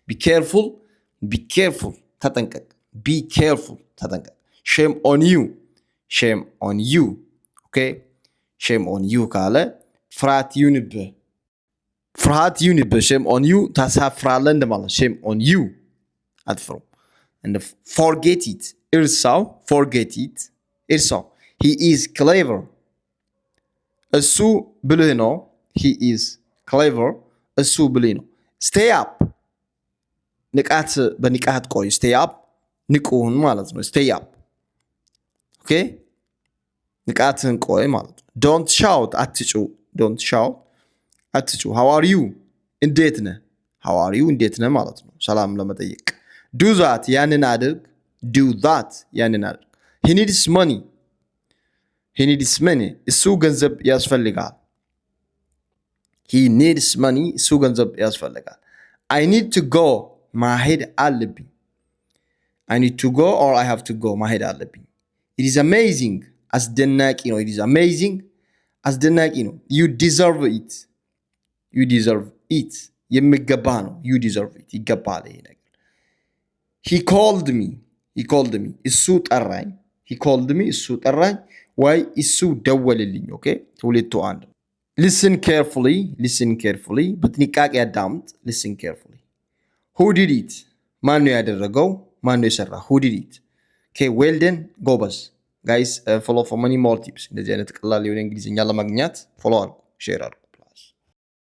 Be careful. Be careful. ተጠንቀቅ. Be careful. ተጠንቀቅ. Shame on you. Shame on you. Okay? Shame on you ካለ ፍርሃት ይሁንብህ። ፍርሃት ይሁንብህ. Shame on you ታሳፍራለህ እንደማለት. Shame on you. አትፍሩ. And forget it. እርሳው. Forget it. እርሳው. He is clever. እሱ ብልህ ነው. He is clever. እሱ ብልህ ነው. Stay up. ንቃት በንቃት ቆይ. Stay up. ንቁን ማለት ነው. Stay up. Okay? ንቃትን ቆይ ማለት ነው. Don't shout. አትጩ. Don't shout. አትጩ. How are you? እንዴት ነህ? How are you? እንዴት ነህ ማለት ነው. ሰላም ለመጠየቅ. Do that. ያንን አድርግ. Do that. ያንን አድርግ. He needs money. He needs money. እሱ ገንዘብ ያስፈልጋል. He needs money. እሱ ገንዘብ ያስፈልጋል. I need to go. ማሄድ አለብኝ. I need to go or I have to go. ማሄድ አለብኝ. It is amazing. አስደናቂ ነው. It is amazing. አስደናቂ ነው. You deserve it. You deserve it. የሚገባ ነው. You deserve it. ይገባል ይሄ ነገር. He called me. He called me. እሱ ጠራኝ. He called me. እሱ ጠራኝ. ወይ እሱ ደወልልኝ. Okay? ሁለቱ አንድ. Listen carefully. Listen carefully. በጥንቃቄ አዳምጥ. Listen carefully. Who did it? ማን ነው ያደረገው? ማን ነው የሰራ? Who did it? Okay, well done. ጎበዝ. Guys, follow for many more tips. እንደዚህ አይነት ቀላል የሆነ እንግሊዝኛ ለማግኘት follow አድርጉ, share አድርጉ.